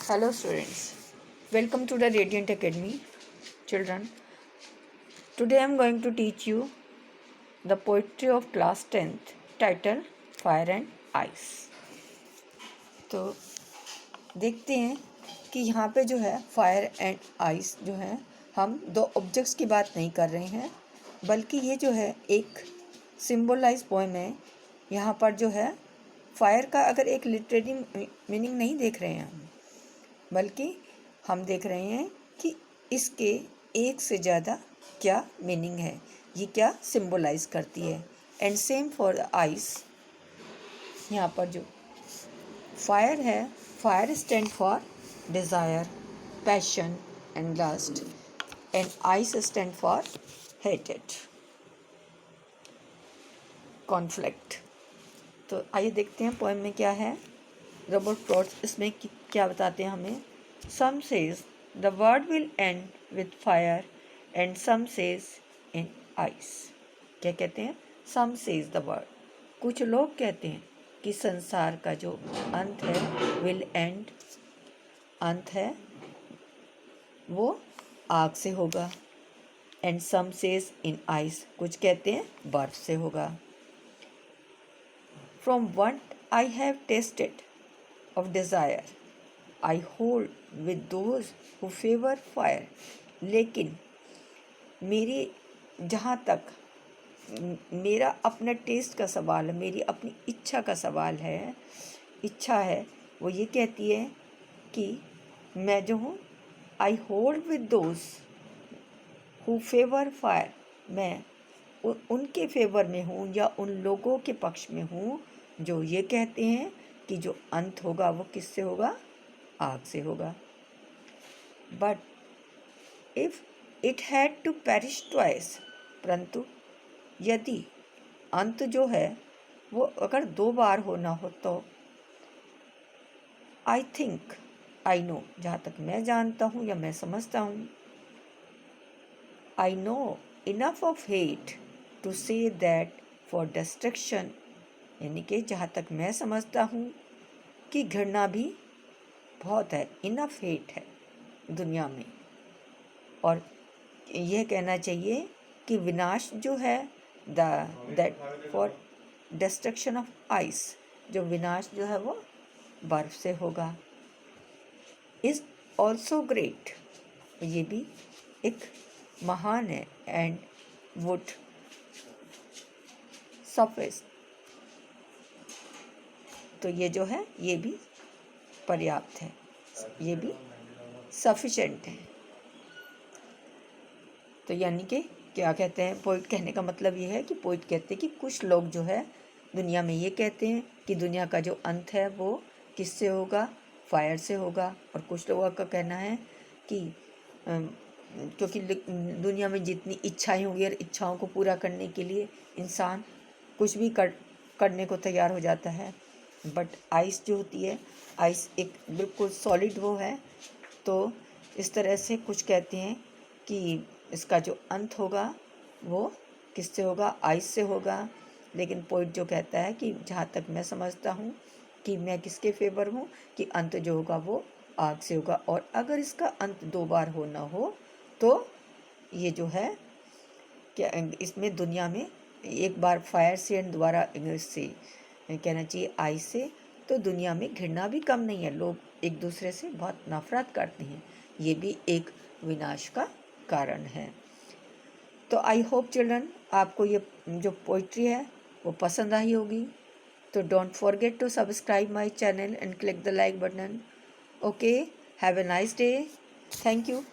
Hello students, welcome to the Radiant Academy. Children, today I am going to teach you the poetry of class 10th title Fire and Ice. तो देखते हैं कि यहाँ पे जो है फायर एंड आइस जो है हम दो ऑब्जेक्ट्स की बात नहीं कर रहे हैं, बल्कि ये जो है एक सिम्बोलाइज पोएम है। यहाँ पर जो है फायर का अगर एक लिटरेरी मीनिंग नहीं देख रहे हैं हम, बल्कि हम देख रहे हैं कि इसके एक से ज़्यादा क्या मीनिंग है, ये क्या सिंबलाइज करती है। And same for the ice. यहाँ पर जो फायर है, fire stand for desire, passion and lust, and ice stand for hated, conflict. तो आइए देखते हैं पोएम में क्या है। रॉबर्ट फ्रॉस्ट इसमें क्या बताते हैं हमें। Some say the world will end with fire and some says in ice. क्या कहते हैं? सम सेज द वर्ल्ड, कुछ लोग कहते हैं कि संसार का जो अंत है, विल एंड, अंत है, वो आग से होगा। And some says in ice, कुछ कहते हैं बर्फ से होगा। From what I have tasted of desire, I hold with those who favor fire। लेकिन मेरी जहाँ तक मेरा अपना टेस्ट का सवाल है, मेरी अपनी इच्छा का सवाल है, इच्छा है, वो ये कहती है कि मैं जो हूँ I hold with those who favour fire, मैं उनके फेवर में हूँ या उन लोगों के पक्ष में हूँ जो ये कहते हैं कि जो अंत होगा वो किससे होगा? आग से होगा। But if it had to perish twice, परंतु यदि अंत जो है वो अगर 2 बार होना हो तो आई थिंक, आई नो, जहाँ तक मैं जानता हूँ या मैं समझता हूँ, I know enough of hate to say that for destruction, यानी कि जहाँ तक मैं समझता हूँ कि घृणा भी बहुत है, इनफ हेट है दुनिया में। और यह कहना चाहिए कि विनाश जो है that for destruction of ice, जो विनाश जो है वो बर्फ से होगा। इज़ ऑल्सो ग्रेट, ये भी एक महान है। एंड वुड सफिस, तो ये जो है ये भी पर्याप्त है, ये भी सफिशेंट है। तो यानी कि क्या कहते हैं, पोइट कहने का मतलब ये है कि पोइट कहते हैं कि कुछ लोग जो है दुनिया में ये कहते हैं कि दुनिया का जो अंत है वो किससे होगा? फायर से होगा। और कुछ लोगों का कहना है कि क्योंकि दुनिया में जितनी इच्छाएं होंगी और इच्छाओं को पूरा करने के लिए इंसान कुछ भी करने को तैयार हो जाता है। बट आइस जो होती है, आइस एक बिल्कुल सॉलिड वो है। तो इस तरह से कुछ कहते हैं कि इसका जो अंत होगा वो किससे होगा? आइस से होगा। लेकिन पोइट जो कहता है कि जहाँ तक मैं समझता हूँ कि मैं किसके फेवर हूँ कि अंत जो होगा वो आग से होगा। और अगर इसका अंत 2 बार होना हो तो ये जो है क्या इसमें दुनिया में एक बार फायर से एंड दोबारा इससे कहना चाहिए आइस से, तो दुनिया में घृणा भी कम नहीं है, लोग एक दूसरे से बहुत नफरत करते हैं, ये भी एक विनाश का कारण है। तो आई होप चिल्ड्रन आपको ये जो पोइट्री है वो पसंद आई होगी। तो don't forget to subscribe my channel and click the like button. Okay, have a nice day, thank you.